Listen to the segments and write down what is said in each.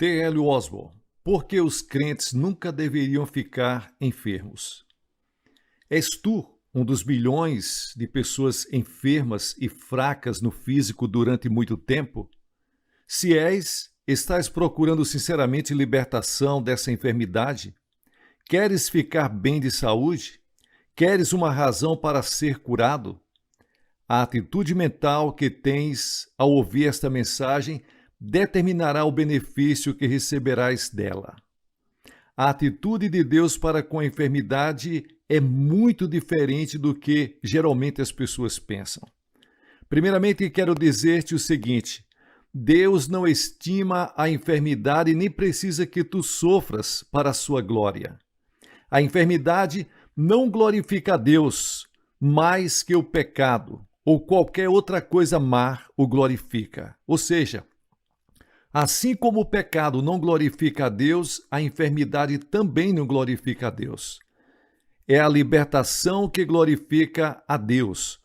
T.L. Osborne, por que os crentes nunca deveriam ficar enfermos? És tu um dos bilhões de pessoas enfermas e fracas no físico durante muito tempo? Se és, estás procurando sinceramente libertação dessa enfermidade? Queres ficar bem de saúde? Queres uma razão para ser curado? A atitude mental que tens ao ouvir esta mensagem determinará o benefício que receberás dela. A atitude de Deus para com a enfermidade é muito diferente do que geralmente as pessoas pensam. Primeiramente, quero dizer-te o seguinte: Deus não estima a enfermidade nem precisa que tu sofras para a sua glória. A enfermidade não glorifica a Deus mais que o pecado ou qualquer outra coisa má o glorifica. Ou seja, assim como o pecado não glorifica a Deus, a enfermidade também não glorifica a Deus. É a libertação que glorifica a Deus.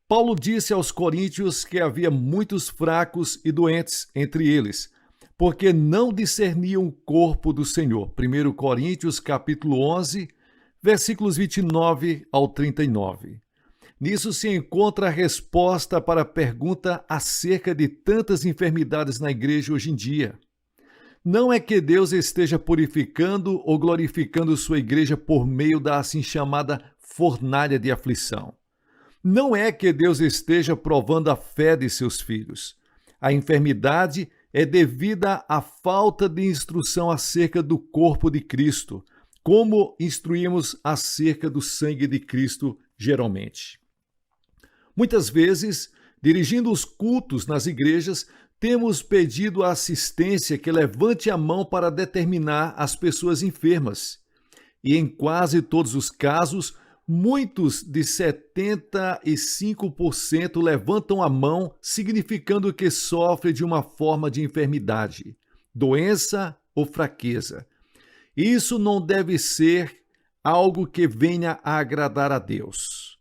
Paulo disse aos coríntios que havia muitos fracos e doentes entre eles, porque não discerniam o corpo do Senhor. 1 Coríntios, capítulo 11, versículos 29 ao 39. Nisso se encontra a resposta para a pergunta acerca de tantas enfermidades na igreja hoje em dia. Não é que Deus esteja purificando ou glorificando sua igreja por meio da assim chamada fornalha de aflição. Não é que Deus esteja provando a fé de seus filhos. A enfermidade é devida à falta de instrução acerca do corpo de Cristo, como instruímos acerca do sangue de Cristo geralmente. Muitas vezes, dirigindo os cultos nas igrejas, temos pedido a assistência que levante a mão para determinar as pessoas enfermas. E em quase todos os casos, muitos de 75% levantam a mão, significando que sofrem de uma forma de enfermidade, doença ou fraqueza. Isso não deve ser algo que venha a agradar a Deus.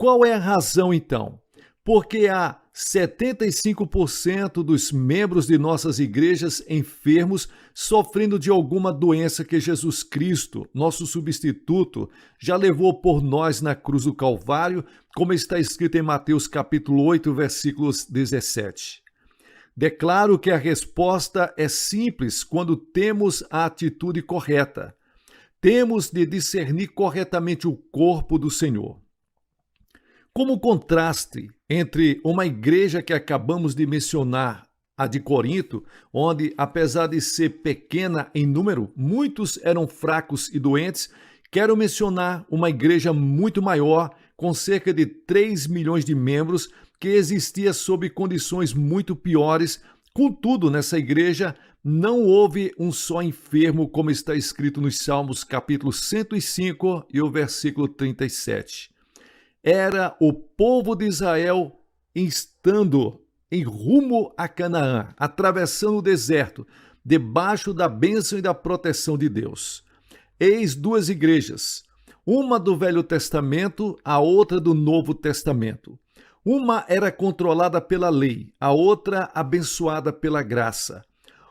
Qual é a razão, então? Porque há 75% dos membros de nossas igrejas enfermos sofrendo de alguma doença que Jesus Cristo, nosso substituto, já levou por nós na cruz do Calvário, como está escrito em Mateus capítulo 8, versículos 17. Declaro que a resposta é simples quando temos a atitude correta. Temos de discernir corretamente o corpo do Senhor. Como contraste entre uma igreja que acabamos de mencionar, a de Corinto, onde, apesar de ser pequena em número, muitos eram fracos e doentes, quero mencionar uma igreja muito maior, com cerca de 3 milhões de membros, que existia sob condições muito piores. Contudo, nessa igreja não houve um só enfermo, como está escrito nos Salmos, capítulo 105 e o versículo 37. Era o povo de Israel estando em rumo a Canaã, atravessando o deserto, debaixo da bênção e da proteção de Deus. Eis duas igrejas, uma do Velho Testamento, a outra do Novo Testamento. Uma era controlada pela lei, a outra abençoada pela graça.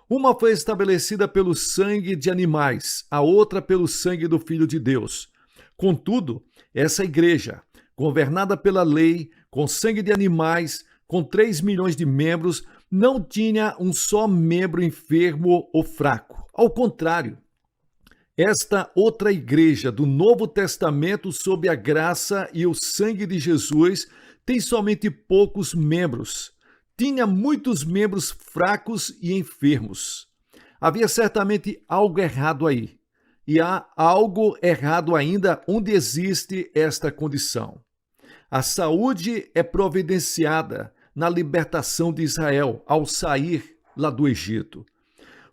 Uma foi estabelecida pelo sangue de animais, a outra pelo sangue do Filho de Deus. Contudo, essa igreja, governada pela lei, com sangue de animais, com 3 milhões de membros, não tinha um só membro enfermo ou fraco. Ao contrário, esta outra igreja do Novo Testamento, sob a graça e o sangue de Jesus, tem somente poucos membros. Tinha muitos membros fracos e enfermos. Havia certamente algo errado aí. E há algo errado ainda onde existe esta condição. A saúde é providenciada na libertação de Israel ao sair lá do Egito.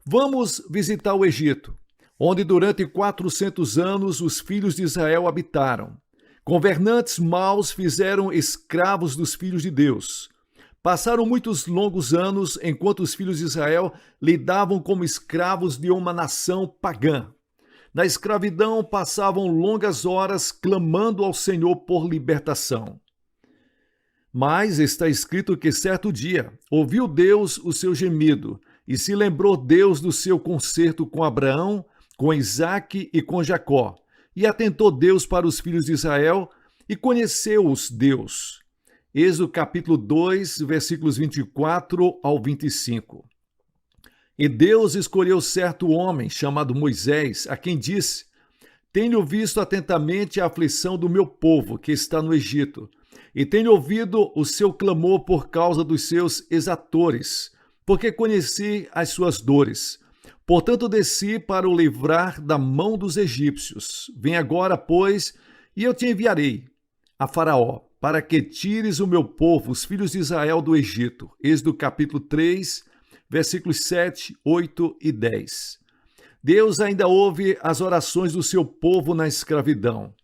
Vamos visitar o Egito, onde durante 400 anos os filhos de Israel habitaram. Governantes maus fizeram escravos dos filhos de Deus. Passaram muitos longos anos enquanto os filhos de Israel lidavam como escravos de uma nação pagã. Na escravidão, passavam longas horas clamando ao Senhor por libertação. Mas está escrito que certo dia ouviu Deus o seu gemido E se lembrou Deus do seu concerto com Abraão, com Isaque e com Jacó. E atentou Deus para os filhos de Israel e conheceu-os Deus. Êxodo capítulo 2, versículos 24 ao 25. E Deus escolheu certo homem, chamado Moisés, a quem disse: Tenho visto atentamente a aflição do meu povo, que está no Egito, e tenho ouvido o seu clamor por causa dos seus exatores, porque conheci as suas dores. Portanto, desci para o livrar da mão dos egípcios. Vem agora, pois, e eu te enviarei a Faraó, para que tires o meu povo, os filhos de Israel, do Egito. Êxodo capítulo 3, versículos 7, 8 e 10. Deus ainda ouve as orações do seu povo na escravidão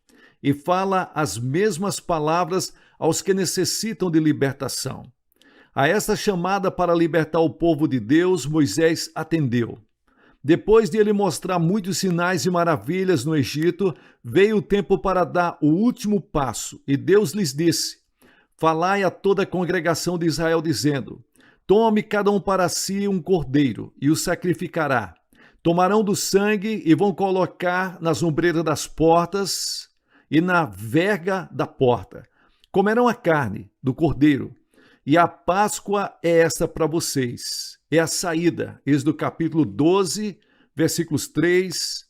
e fala as mesmas palavras aos que necessitam de libertação. A esta chamada para libertar o povo de Deus, Moisés atendeu. Depois de ele mostrar muitos sinais e maravilhas no Egito, veio o tempo para dar o último passo, e Deus lhes disse: Falai a toda a congregação de Israel, dizendo: Tome cada um para si um cordeiro, e o sacrificará. Tomarão do sangue e vão colocar nas ombreiras das portas e na verga da porta. Comerão a carne do cordeiro. E a Páscoa é esta para vocês. É a saída. Êxodo capítulo 12, versículos 3.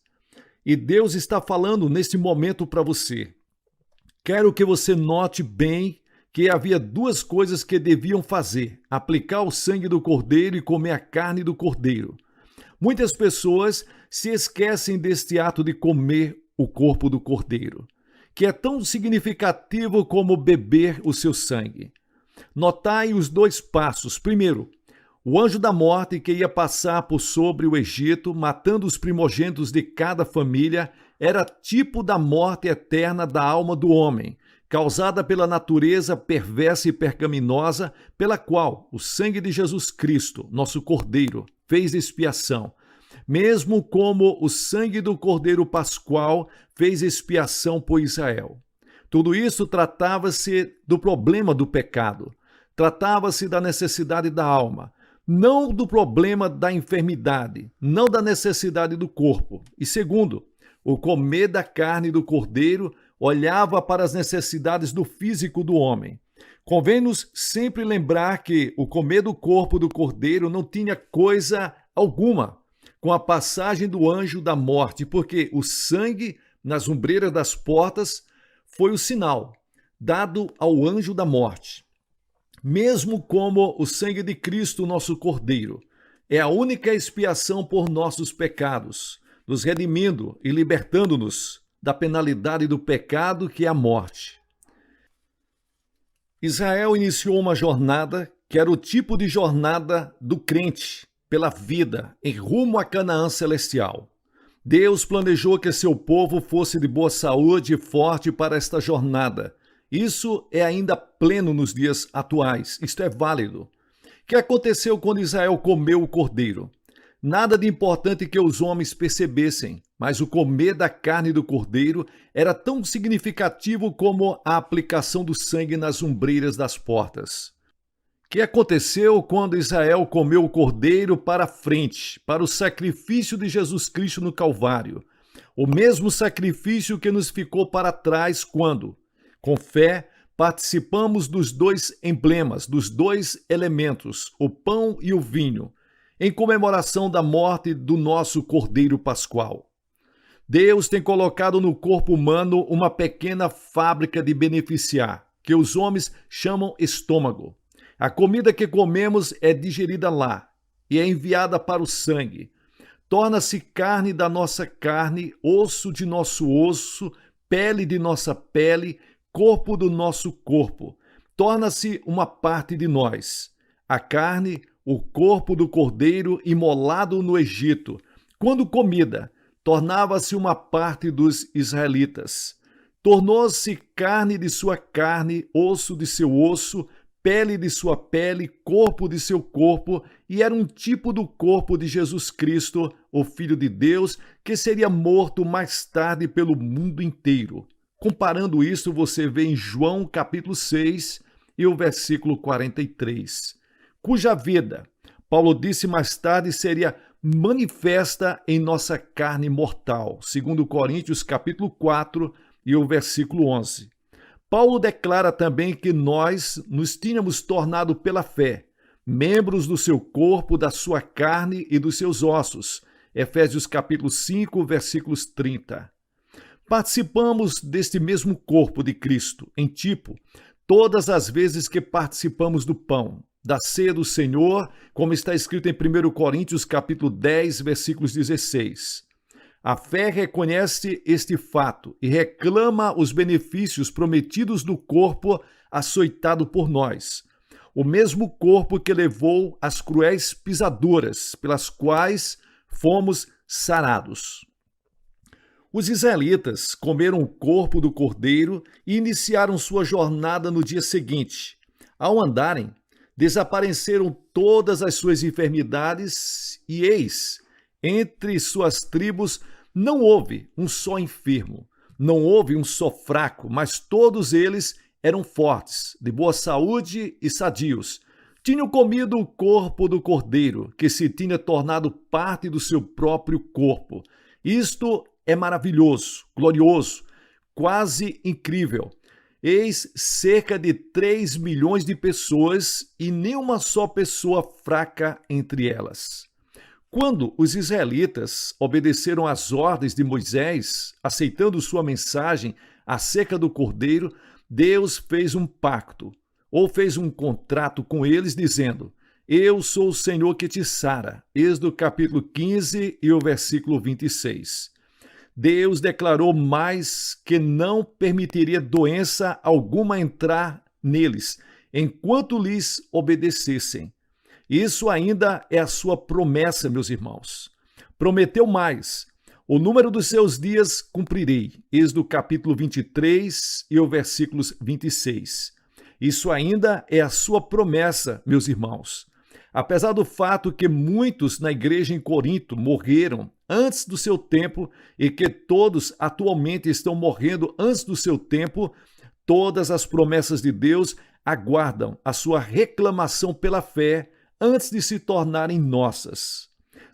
E Deus está falando neste momento para você. Quero que você note bem que havia duas coisas que deviam fazer: aplicar o sangue do cordeiro e comer a carne do cordeiro. Muitas pessoas se esquecem deste ato de comer o corpo do cordeiro, que é tão significativo como beber o seu sangue. Notai os dois passos. Primeiro, o anjo da morte que ia passar por sobre o Egito, matando os primogênitos de cada família, era tipo da morte eterna da alma do homem, causada pela natureza perversa e pecaminosa, pela qual o sangue de Jesus Cristo, nosso Cordeiro, fez expiação, mesmo como o sangue do Cordeiro Pascual fez expiação por Israel. Tudo isso tratava-se do problema do pecado, tratava-se da necessidade da alma, não do problema da enfermidade, não da necessidade do corpo. E segundo, o comer da carne do cordeiro olhava para as necessidades do físico do homem. Convém-nos sempre lembrar que o comer do corpo do cordeiro não tinha coisa alguma com a passagem do anjo da morte, porque o sangue nas ombreiras das portas foi o sinal dado ao anjo da morte. Mesmo como o sangue de Cristo, nosso Cordeiro, é a única expiação por nossos pecados, nos redimindo e libertando-nos da penalidade do pecado, que é a morte. Israel iniciou uma jornada que era o tipo de jornada do crente pela vida em rumo a Canaã celestial. Deus planejou que seu povo fosse de boa saúde e forte para esta jornada. Isso é ainda pleno nos dias atuais. Isto é válido. O que aconteceu quando Israel comeu o cordeiro? Nada de importante que os homens percebessem, mas o comer da carne do cordeiro era tão significativo como a aplicação do sangue nas ombreiras das portas. O que aconteceu quando Israel comeu o cordeiro para frente, para o sacrifício de Jesus Cristo no Calvário? O mesmo sacrifício que nos ficou para trás quando, com fé, participamos dos dois emblemas, dos dois elementos, o pão e o vinho, em comemoração da morte do nosso Cordeiro Pascual. Deus tem colocado no corpo humano uma pequena fábrica de beneficiar, que os homens chamam estômago. A comida que comemos é digerida lá e é enviada para o sangue. Torna-se carne da nossa carne, osso de nosso osso, pele de nossa pele, corpo do nosso corpo. Torna-se uma parte de nós. A carne, o corpo do cordeiro imolado no Egito, quando comida, tornava-se uma parte dos israelitas. Tornou-se carne de sua carne, osso de seu osso, pele de sua pele, corpo de seu corpo, e era um tipo do corpo de Jesus Cristo, o Filho de Deus, que seria morto mais tarde pelo mundo inteiro. Comparando isso, você vê em João capítulo 6 e o versículo 43, cuja vida, Paulo disse mais tarde, seria manifesta em nossa carne mortal, segundo Coríntios capítulo 4 e o versículo 11. Paulo declara também que nós nos tínhamos tornado pela fé membros do seu corpo, da sua carne e dos seus ossos. Efésios capítulo 5, versículos 30. Participamos deste mesmo corpo de Cristo, em tipo, todas as vezes que participamos do pão, da ceia do Senhor, como está escrito em 1 Coríntios capítulo 10, versículos 16. A fé reconhece este fato e reclama os benefícios prometidos do corpo açoitado por nós. O mesmo corpo que levou as cruéis pisaduras pelas quais fomos sarados. Os israelitas comeram o corpo do cordeiro e iniciaram sua jornada no dia seguinte. Ao andarem, desapareceram todas as suas enfermidades e eis, entre suas tribos não houve um só enfermo, não houve um só fraco, mas todos eles eram fortes, de boa saúde e sadios. Tinham comido o corpo do cordeiro, que se tinha tornado parte do seu próprio corpo. Isto é maravilhoso, glorioso, quase incrível. Eis cerca de 3 milhões de pessoas e nenhuma só pessoa fraca entre elas. Quando os israelitas obedeceram às ordens de Moisés, aceitando sua mensagem acerca do cordeiro, Deus fez um pacto, ou fez um contrato com eles, dizendo: Eu sou o Senhor que te sara. Êxodo capítulo 15 e o versículo 26. Deus declarou mais que não permitiria doença alguma entrar neles, enquanto lhes obedecessem. Isso ainda é a sua promessa, meus irmãos. Prometeu mais: o número dos seus dias cumprirei. Êxodo capítulo 23 e o versículos 26. Isso ainda é a sua promessa, meus irmãos. Apesar do fato que muitos na igreja em Corinto morreram antes do seu tempo e que todos atualmente estão morrendo antes do seu tempo, todas as promessas de Deus aguardam a sua reclamação pela fé antes de se tornarem nossas.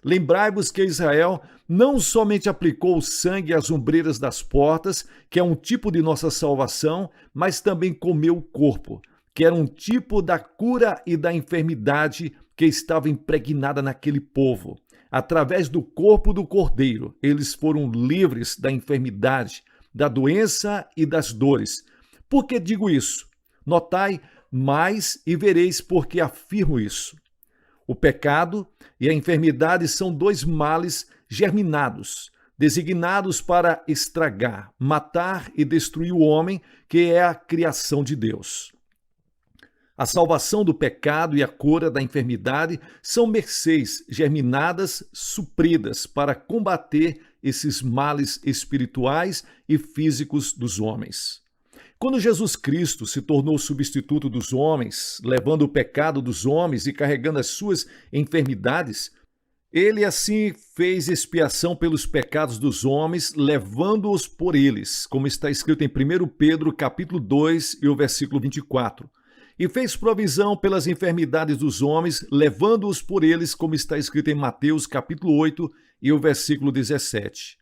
Lembrai-vos que Israel não somente aplicou o sangue às ombreiras das portas, que é um tipo de nossa salvação, mas também comeu o corpo, que era um tipo da cura e da enfermidade que estava impregnada naquele povo. Através do corpo do cordeiro, eles foram livres da enfermidade, da doença e das dores. Por que digo isso? Notai mais e vereis por que afirmo isso. O pecado e a enfermidade são dois males germinados, designados para estragar, matar e destruir o homem, que é a criação de Deus. A salvação do pecado e a cura da enfermidade são mercês germinadas, supridas para combater esses males espirituais e físicos dos homens. Quando Jesus Cristo se tornou substituto dos homens, levando o pecado dos homens e carregando as suas enfermidades, ele assim fez expiação pelos pecados dos homens, levando-os por eles, como está escrito em 1 Pedro capítulo 2 e o versículo 24. E fez provisão pelas enfermidades dos homens, levando-os por eles, como está escrito em Mateus capítulo 8 e o versículo 17.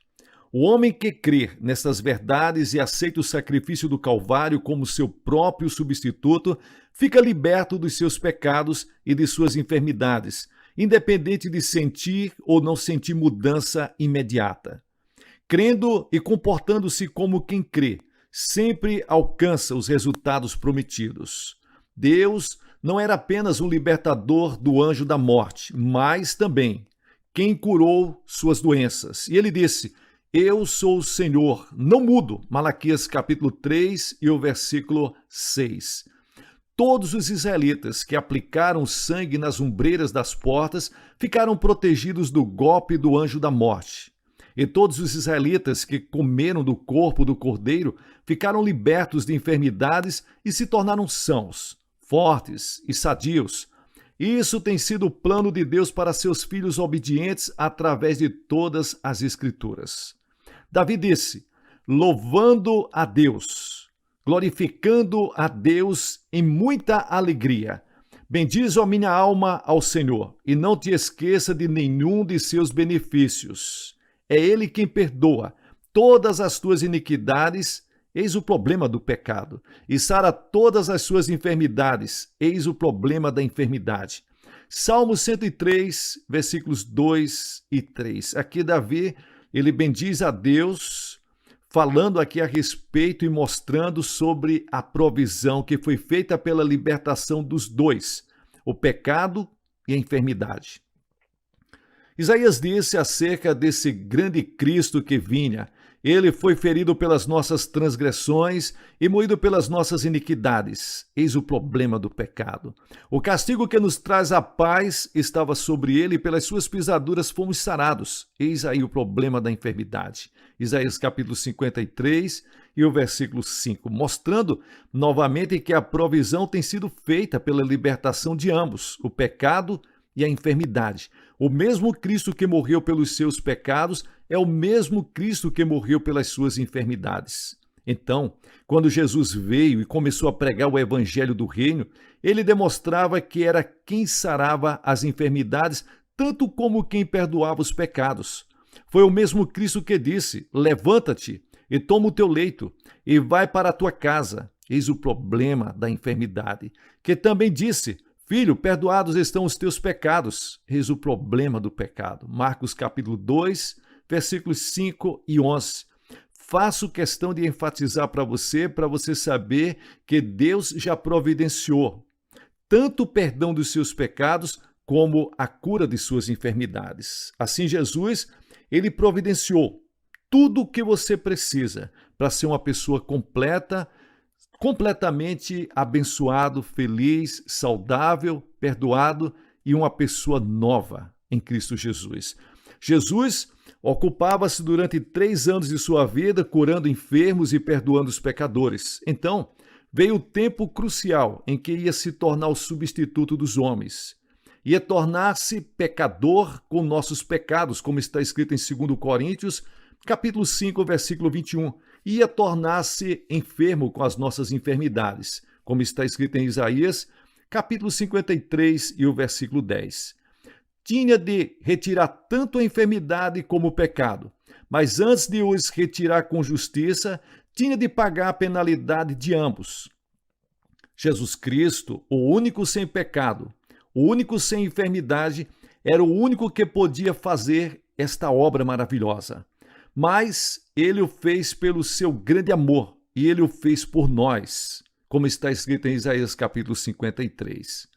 O homem que crê nessas verdades e aceita o sacrifício do Calvário como seu próprio substituto, fica liberto dos seus pecados e de suas enfermidades, independente de sentir ou não sentir mudança imediata. Crendo e comportando-se como quem crê, sempre alcança os resultados prometidos. Deus não era apenas um libertador do anjo da morte, mas também quem curou suas doenças. E ele disse: Eu sou o Senhor, não mudo. Malaquias capítulo 3 e o versículo 6. Todos os israelitas que aplicaram sangue nas ombreiras das portas ficaram protegidos do golpe do anjo da morte. E todos os israelitas que comeram do corpo do cordeiro ficaram libertos de enfermidades e se tornaram sãos, fortes e sadios. Isso tem sido o plano de Deus para seus filhos obedientes através de todas as Escrituras. Davi disse: louvando a Deus, glorificando a Deus em muita alegria, Bendize, ó minha alma, ao Senhor, e não te esqueça de nenhum de seus benefícios. É Ele quem perdoa todas as tuas iniquidades, eis o problema do pecado, e sara todas as suas enfermidades, eis o problema da enfermidade. Salmo 103, versículos 2 e 3. Aqui Davi, ele bendiz a Deus, falando aqui a respeito e mostrando sobre a provisão que foi feita pela libertação dos dois, o pecado e a enfermidade. Isaías disse acerca desse grande Cristo que vinha: ele foi ferido pelas nossas transgressões e moído pelas nossas iniquidades. Eis o problema do pecado. O castigo que nos traz a paz estava sobre ele e pelas suas pisaduras fomos sarados. Eis aí o problema da enfermidade. Isaías capítulo 53 e o versículo 5, mostrando novamente que a provisão tem sido feita pela libertação de ambos, o pecado e a enfermidade. O mesmo Cristo que morreu pelos seus pecados é o mesmo Cristo que morreu pelas suas enfermidades. Então, quando Jesus veio e começou a pregar o evangelho do reino, ele demonstrava que era quem sarava as enfermidades, tanto como quem perdoava os pecados. Foi o mesmo Cristo que disse: levanta-te e toma o teu leito e vai para a tua casa. Eis o problema da enfermidade. Que também disse: filho, perdoados estão os teus pecados. Eis o problema do pecado. Marcos capítulo 2, versículos 5 e 11. Faço questão de enfatizar para você saber que Deus já providenciou tanto o perdão dos seus pecados como a cura de suas enfermidades. Assim, Jesus, ele providenciou tudo o que você precisa para ser uma pessoa completa, completamente abençoado, feliz, saudável, perdoado e uma pessoa nova em Cristo Jesus. Jesus ocupava-se durante 3 anos de sua vida curando enfermos e perdoando os pecadores. Então, veio o tempo crucial em que ia se tornar o substituto dos homens. Ia tornar-se pecador com nossos pecados, como está escrito em 2 Coríntios, capítulo 5, versículo 21. Ia tornar-se enfermo com as nossas enfermidades, como está escrito em Isaías, capítulo 53 e o versículo 10. Tinha de retirar tanto a enfermidade como o pecado, mas antes de os retirar com justiça, tinha de pagar a penalidade de ambos. Jesus Cristo, o único sem pecado, o único sem enfermidade, era o único que podia fazer esta obra maravilhosa. Mas ele o fez pelo seu grande amor e ele o fez por nós, como está escrito em Isaías capítulo 53.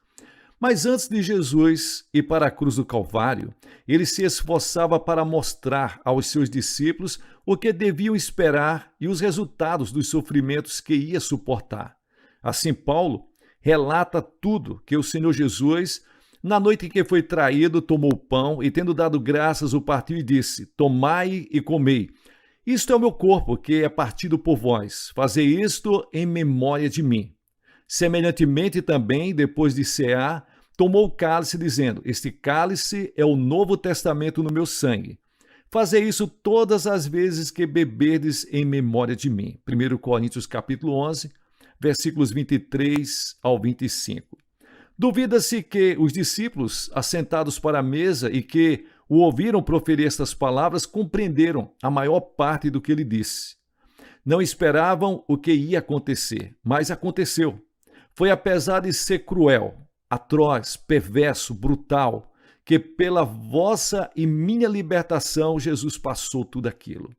Mas antes de Jesus ir para a cruz do Calvário, ele se esforçava para mostrar aos seus discípulos o que deviam esperar e os resultados dos sofrimentos que ia suportar. Assim, Paulo relata tudo que o Senhor Jesus, na noite em que foi traído, tomou o pão e, tendo dado graças, o partiu e disse: tomai e comei. Isto é o meu corpo, que é partido por vós. Fazei isto em memória de mim. Semelhantemente também, depois de cear, tomou o cálice, dizendo: este cálice é o novo testamento no meu sangue. Fazei isso todas as vezes que beberdes em memória de mim. 1 Coríntios capítulo 11, versículos 23 ao 25. Duvida-se que os discípulos, assentados para a mesa e que o ouviram proferir estas palavras, compreenderam a maior parte do que ele disse. Não esperavam o que ia acontecer, mas aconteceu. Foi apesar de ser cruel, atroz, perverso, brutal, que pela vossa e minha libertação Jesus passou tudo aquilo.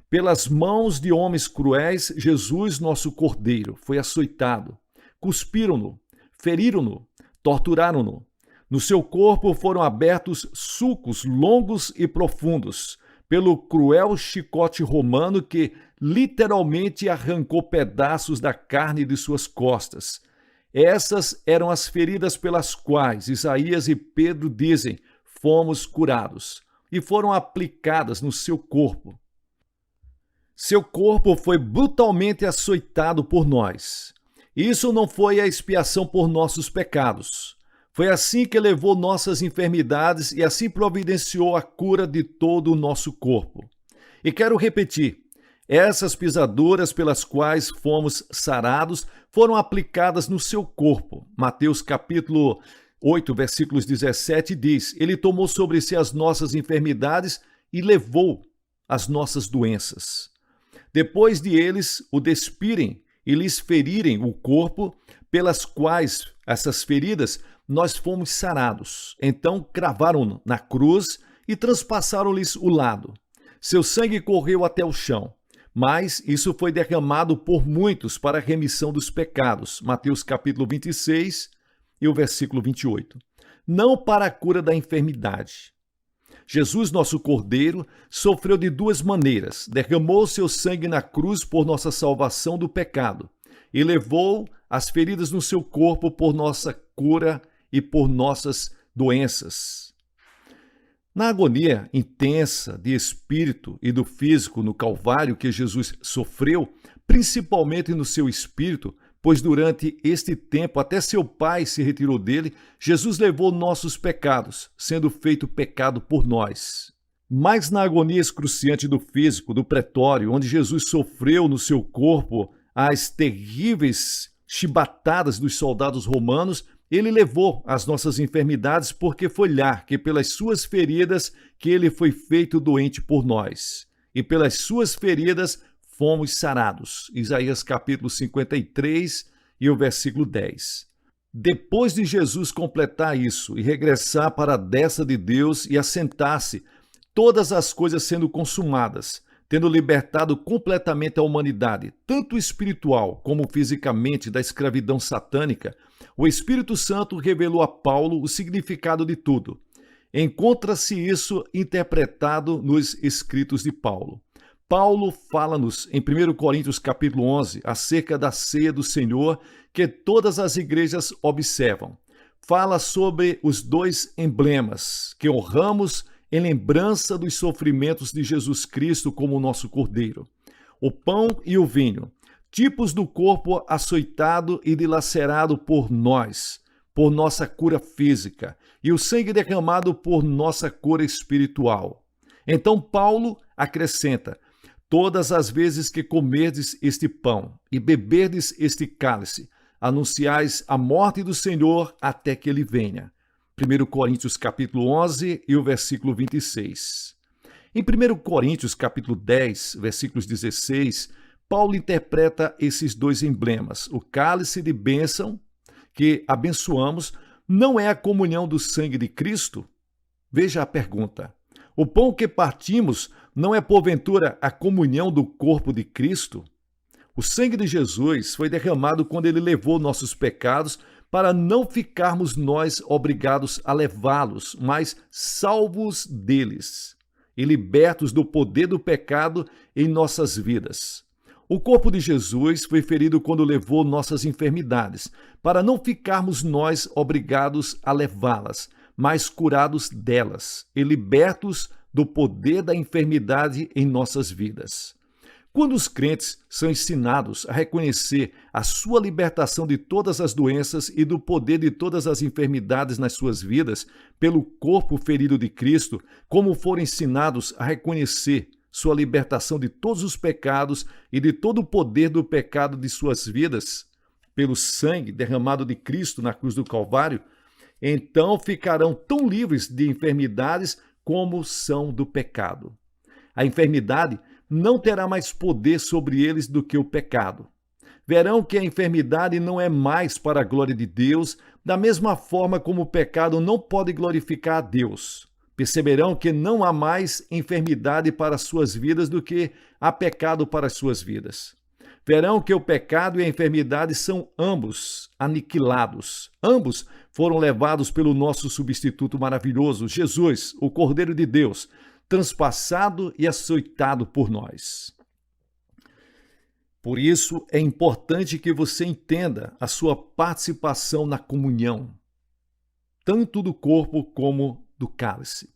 Pelas mãos de homens cruéis, Jesus, nosso Cordeiro, foi açoitado. Cuspiram-no, feriram-no, torturaram-no. No seu corpo foram abertos sulcos longos e profundos, pelo cruel chicote romano que literalmente arrancou pedaços da carne de suas costas. Essas eram as feridas pelas quais Isaías e Pedro dizem: fomos curados, e foram aplicadas no seu corpo. Seu corpo foi brutalmente açoitado por nós. Isso não foi a expiação por nossos pecados. Foi assim que levou nossas enfermidades e assim providenciou a cura de todo o nosso corpo. E quero repetir, Essas pisaduras pelas quais fomos sarados foram aplicadas no seu corpo. Mateus capítulo 8, versículos 17 diz: Ele tomou sobre si as nossas enfermidades e levou as nossas doenças. Depois de eles o despirem e lhes ferirem o corpo, pelas quais essas feridas nós fomos sarados. Então cravaram-no na cruz e transpassaram-lhes o lado. Seu sangue correu até o chão, mas isso foi derramado por muitos para a remissão dos pecados. Mateus capítulo 26 e o versículo 28. Não para a cura da enfermidade. Jesus, nosso Cordeiro, sofreu de duas maneiras. Derramou seu sangue na cruz por nossa salvação do pecado e levou as feridas no seu corpo por nossa cura e por nossas doenças. Na agonia intensa de espírito e do físico no Calvário que Jesus sofreu, principalmente no seu espírito, pois durante este tempo, até seu Pai se retirou dele, Jesus levou nossos pecados, sendo feito pecado por nós. Mas na agonia excruciante do físico, do pretório, onde Jesus sofreu no seu corpo as terríveis chibatadas dos soldados romanos, ele levou as nossas enfermidades, porque foi lá que pelas suas feridas que ele foi feito doente por nós. E pelas suas feridas fomos sarados. Isaías capítulo 53 e o versículo 10. Depois de Jesus completar isso e regressar para a destra de Deus e assentar-se, todas as coisas sendo consumadas, tendo libertado completamente a humanidade, tanto espiritual como fisicamente, da escravidão satânica, o Espírito Santo revelou a Paulo o significado de tudo. Encontra-se isso interpretado nos escritos de Paulo. Paulo fala-nos em 1 Coríntios capítulo 11 acerca da ceia do Senhor que todas as igrejas observam. Fala sobre os dois emblemas que honramos em lembrança dos sofrimentos de Jesus Cristo como nosso Cordeiro. O pão e o vinho, tipos do corpo açoitado e dilacerado por nós, por nossa cura física, e o sangue derramado por nossa cura espiritual. Então Paulo acrescenta: todas as vezes que comerdes este pão e beberdes este cálice, anunciais a morte do Senhor até que ele venha. 1 Coríntios capítulo 11 e o versículo 26. Em 1 Coríntios capítulo 10, versículos 16, Paulo interpreta esses dois emblemas. O cálice de bênção, que abençoamos, não é a comunhão do sangue de Cristo? Veja a pergunta. O pão que partimos não é, porventura, a comunhão do corpo de Cristo? O sangue de Jesus foi derramado quando ele levou nossos pecados para não ficarmos nós obrigados a levá-los, mas salvos deles e libertos do poder do pecado em nossas vidas. O corpo de Jesus foi ferido quando levou nossas enfermidades, para não ficarmos nós obrigados a levá-las, mas curados delas e libertos do poder da enfermidade em nossas vidas. Quando os crentes são ensinados a reconhecer a sua libertação de todas as doenças e do poder de todas as enfermidades nas suas vidas, pelo corpo ferido de Cristo, como foram ensinados a reconhecer sua libertação de todos os pecados e de todo o poder do pecado de suas vidas, pelo sangue derramado de Cristo na cruz do Calvário, então ficarão tão livres de enfermidades como são do pecado. A enfermidade não terá mais poder sobre eles do que o pecado. Verão que a enfermidade não é mais para a glória de Deus, da mesma forma como o pecado não pode glorificar a Deus. Perceberão que não há mais enfermidade para as suas vidas do que há pecado para as suas vidas. Verão que o pecado e a enfermidade são ambos aniquilados. Ambos foram levados pelo nosso substituto maravilhoso, Jesus, o Cordeiro de Deus, transpassado e açoitado por nós. Por isso, é importante que você entenda a sua participação na comunhão, tanto do corpo como do cálice.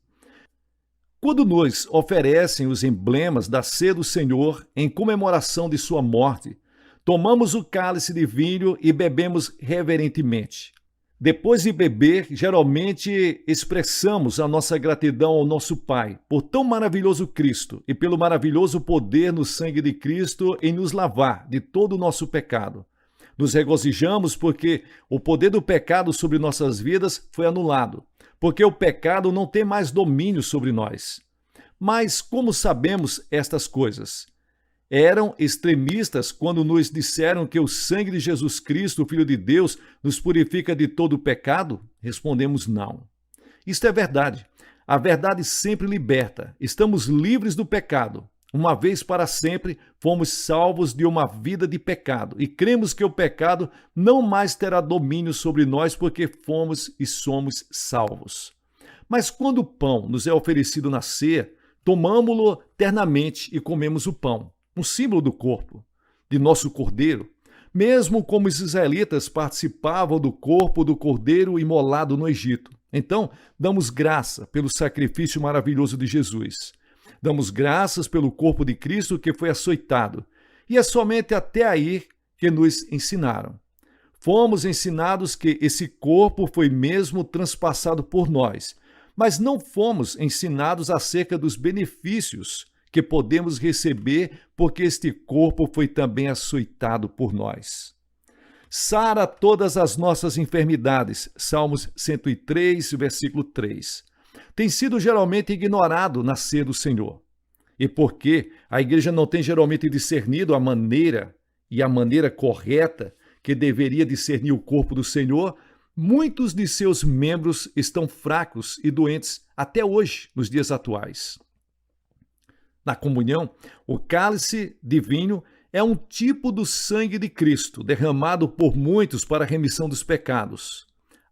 Quando nos oferecem os emblemas da ceia do Senhor em comemoração de sua morte, tomamos o cálice de vinho e bebemos reverentemente. Depois de beber, geralmente expressamos a nossa gratidão ao nosso Pai por tão maravilhoso Cristo e pelo maravilhoso poder no sangue de Cristo em nos lavar de todo o nosso pecado. Nos regozijamos porque o poder do pecado sobre nossas vidas foi anulado, porque o pecado não tem mais domínio sobre nós. Mas como sabemos estas coisas? Eram extremistas quando nos disseram que o sangue de Jesus Cristo, o Filho de Deus, nos purifica de todo o pecado? Respondemos não. Isto é verdade. A verdade sempre liberta. Estamos livres do pecado. Uma vez para sempre, fomos salvos de uma vida de pecado e cremos que o pecado não mais terá domínio sobre nós porque fomos e somos salvos. Mas quando o pão nos é oferecido na ceia, tomamo-lo ternamente e comemos o pão, um símbolo do corpo, de nosso cordeiro, mesmo como os israelitas participavam do corpo do cordeiro imolado no Egito. Então, damos graça pelo sacrifício maravilhoso de Jesus. Damos graças pelo corpo de Cristo que foi açoitado. E é somente até aí que nos ensinaram. Fomos ensinados que esse corpo foi mesmo transpassado por nós, mas não fomos ensinados acerca dos benefícios que podemos receber porque este corpo foi também açoitado por nós. Sara todas as nossas enfermidades, Salmos 103, versículo 3. Tem sido geralmente ignorado na ceia do Senhor. E porque a igreja não tem geralmente discernido a maneira correta que deveria discernir o corpo do Senhor, muitos de seus membros estão fracos e doentes até hoje, nos dias atuais. Na comunhão, o cálice de vinho é um tipo do sangue de Cristo, derramado por muitos para a remissão dos pecados.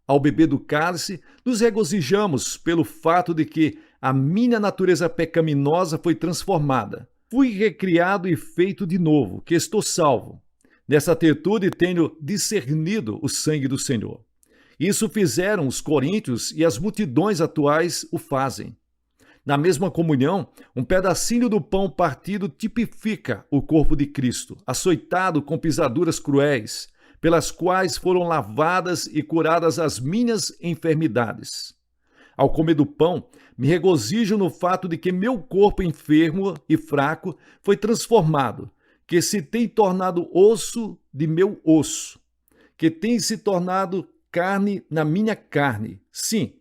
Ao beber do cálice, nos regozijamos pelo fato de que a minha natureza pecaminosa foi transformada. Fui recriado e feito de novo, que estou salvo. Nessa atitude tenho discernido o sangue do Senhor. Isso fizeram os coríntios e as multidões atuais o fazem. Na mesma comunhão, um pedacinho do pão partido tipifica o corpo de Cristo, açoitado com pisaduras cruéis, pelas quais foram lavadas e curadas as minhas enfermidades. Ao comer do pão, me regozijo no fato de que meu corpo enfermo e fraco foi transformado, que se tem tornado osso de meu osso, que tem se tornado carne na minha carne. Sim,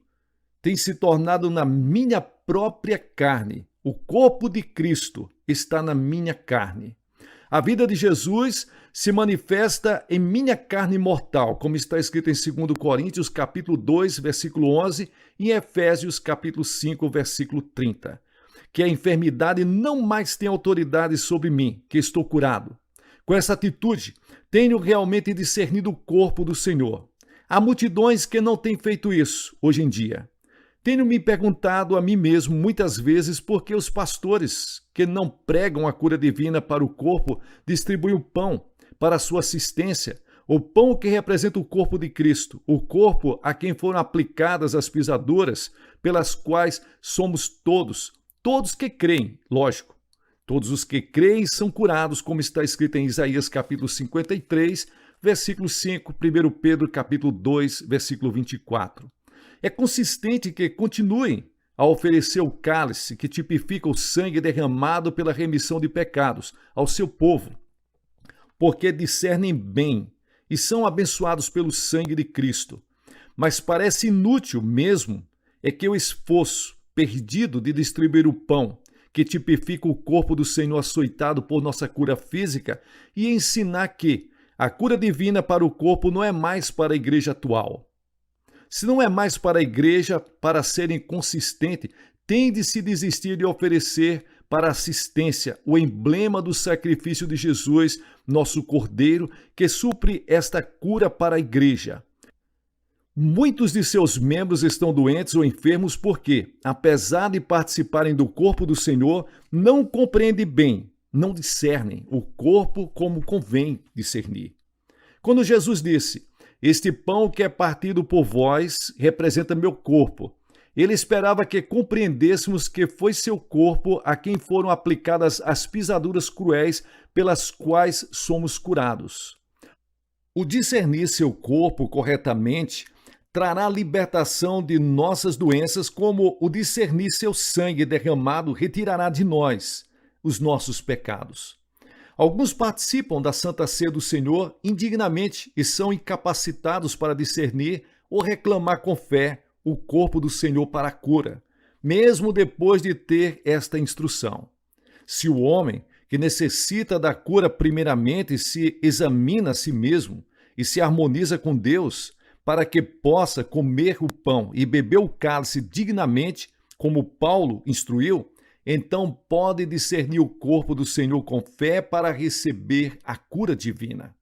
tem se tornado na minha própria carne. O corpo de Cristo está na minha carne. A vida de Jesus se manifesta em minha carne mortal, como está escrito em 2 Coríntios, capítulo 2, versículo 11, e em Efésios, capítulo 5, versículo 30. Que a enfermidade não mais tem autoridade sobre mim, que estou curado. Com essa atitude, tenho realmente discernido o corpo do Senhor. Há multidões que não têm feito isso hoje em dia. Tenho me perguntado a mim mesmo muitas vezes por que os pastores que não pregam a cura divina para o corpo distribuem o pão para a sua assistência, o pão que representa o corpo de Cristo, o corpo a quem foram aplicadas as pisaduras pelas quais somos todos que creem, lógico. Todos os que creem são curados, como está escrito em Isaías capítulo 53, versículo 5, 1 Pedro capítulo 2, versículo 24. É consistente que continuem a oferecer o cálice que tipifica o sangue derramado pela remissão de pecados ao seu povo, porque discernem bem e são abençoados pelo sangue de Cristo. Mas parece inútil mesmo é que o esforço perdido de distribuir o pão, que tipifica o corpo do Senhor açoitado por nossa cura física, e ensinar que a cura divina para o corpo não é mais para a igreja atual. Se não é mais para a igreja, para ser inconsistente, tem de se desistir de oferecer para assistência o emblema do sacrifício de Jesus, nosso Cordeiro, que supre esta cura para a igreja. Muitos de seus membros estão doentes ou enfermos porque, apesar de participarem do corpo do Senhor, não compreendem bem, não discernem o corpo como convém discernir. Quando Jesus disse: "Este pão que é partido por vós representa meu corpo", ele esperava que compreendêssemos que foi seu corpo a quem foram aplicadas as pisaduras cruéis pelas quais somos curados. O discernir seu corpo corretamente trará libertação de nossas doenças, como o discernir seu sangue derramado retirará de nós os nossos pecados. Alguns participam da Santa Ceia do Senhor indignamente e são incapacitados para discernir ou reclamar com fé o corpo do Senhor para a cura, mesmo depois de ter esta instrução. Se o homem que necessita da cura primeiramente se examina a si mesmo e se harmoniza com Deus, para que possa comer o pão e beber o cálice dignamente, como Paulo instruiu, então pode discernir o corpo do Senhor com fé para receber a cura divina.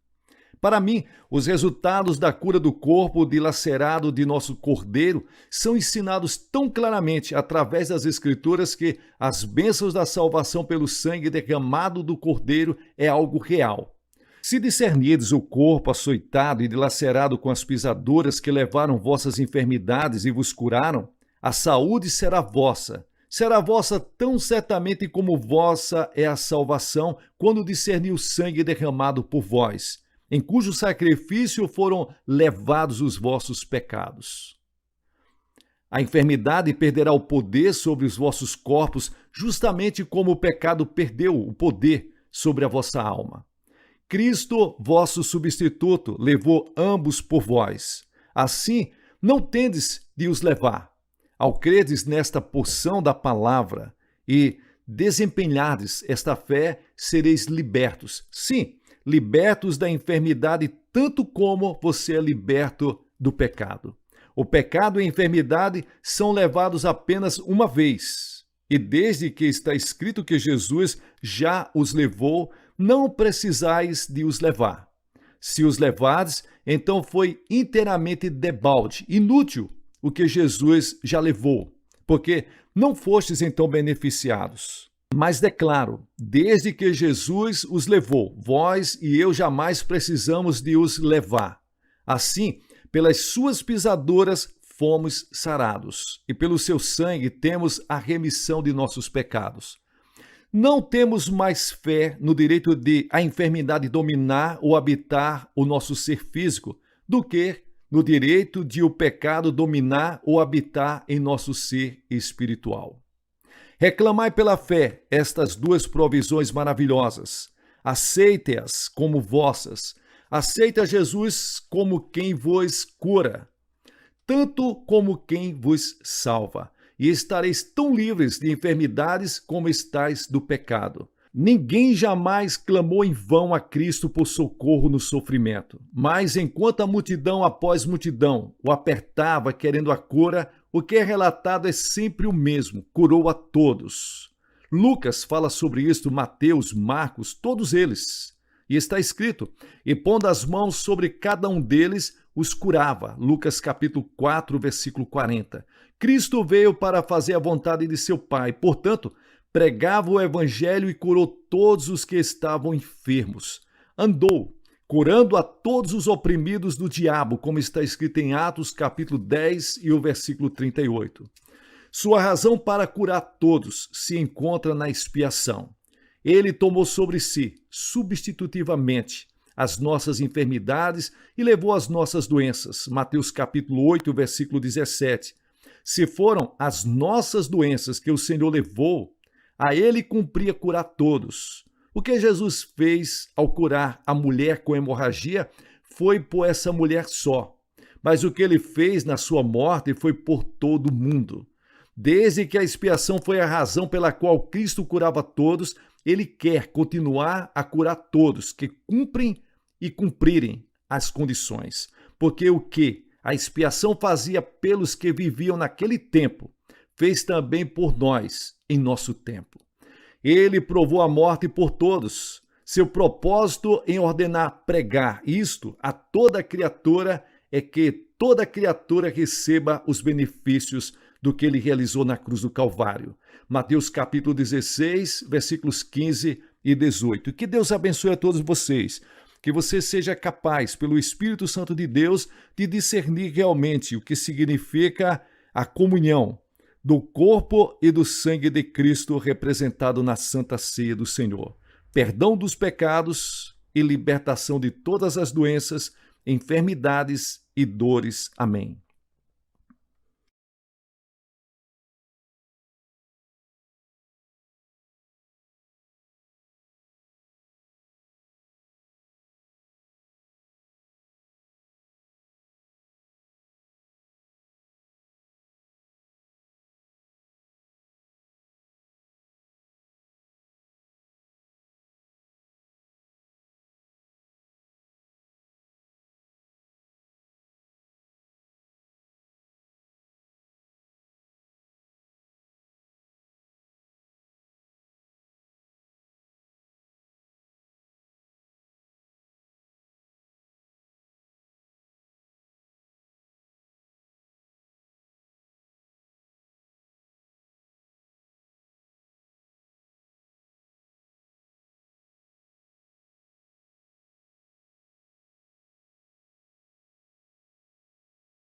Para mim, os resultados da cura do corpo dilacerado de nosso Cordeiro são ensinados tão claramente através das Escrituras que as bênçãos da salvação pelo sangue derramado do Cordeiro é algo real. Se discernirdes o corpo açoitado e dilacerado com as pisaduras que levaram vossas enfermidades e vos curaram, a saúde será vossa. Será vossa tão certamente como vossa é a salvação, quando discernir o sangue derramado por vós, em cujo sacrifício foram levados os vossos pecados. A enfermidade perderá o poder sobre os vossos corpos, justamente como o pecado perdeu o poder sobre a vossa alma. Cristo, vosso substituto, levou ambos por vós. Assim, não tendes de os levar. Ao credes nesta porção da palavra e desempenhardes esta fé, sereis libertos. Sim, libertos da enfermidade, tanto como você é liberto do pecado. O pecado e a enfermidade são levados apenas uma vez. E desde que está escrito que Jesus já os levou, não precisais de os levar. Se os levardes, então foi inteiramente debalde, inútil o que Jesus já levou, porque não fostes então beneficiados. Mas declaro, desde que Jesus os levou, vós e eu jamais precisamos de os levar. Assim, pelas suas pisaduras fomos sarados, e pelo seu sangue temos a remissão de nossos pecados. Não temos mais fé no direito de a enfermidade dominar ou habitar o nosso ser físico, do que no direito de o pecado dominar ou habitar em nosso ser espiritual. Reclamai pela fé estas duas provisões maravilhosas. Aceite-as como vossas. Aceite a Jesus como quem vos cura, tanto como quem vos salva, e estareis tão livres de enfermidades como estáis do pecado. Ninguém jamais clamou em vão a Cristo por socorro no sofrimento, mas enquanto a multidão após multidão o apertava querendo a cura, o que é relatado é sempre o mesmo, curou a todos. Lucas fala sobre isto, Mateus, Marcos, todos eles. E está escrito, e pondo as mãos sobre cada um deles, os curava. Lucas capítulo 4, versículo 40. Cristo veio para fazer a vontade de seu Pai, portanto, pregava o evangelho e curou todos os que estavam enfermos. Andou, curando a todos os oprimidos do diabo, como está escrito em Atos capítulo 10 e o versículo 38. Sua razão para curar todos se encontra na expiação. Ele tomou sobre si, substitutivamente, as nossas enfermidades e levou as nossas doenças. Mateus capítulo 8, versículo 17. Se foram as nossas doenças que o Senhor levou, a ele cumpria curar todos. O que Jesus fez ao curar a mulher com hemorragia foi por essa mulher só. Mas o que ele fez na sua morte foi por todo o mundo. Desde que a expiação foi a razão pela qual Cristo curava todos, ele quer continuar a curar todos que cumprem e cumprirem as condições. Porque o que a expiação fazia pelos que viviam naquele tempo, fez também por nós em nosso tempo. Ele provou a morte por todos. Seu propósito em ordenar pregar isto a toda criatura é que toda criatura receba os benefícios do que ele realizou na cruz do Calvário. Mateus capítulo 16, versículos 15 e 18. Que Deus abençoe a todos vocês. Que você seja capaz, pelo Espírito Santo de Deus, de discernir realmente o que significa a comunhão do corpo e do sangue de Cristo representado na Santa Ceia do Senhor. Perdão dos pecados e libertação de todas as doenças, enfermidades e dores. Amém.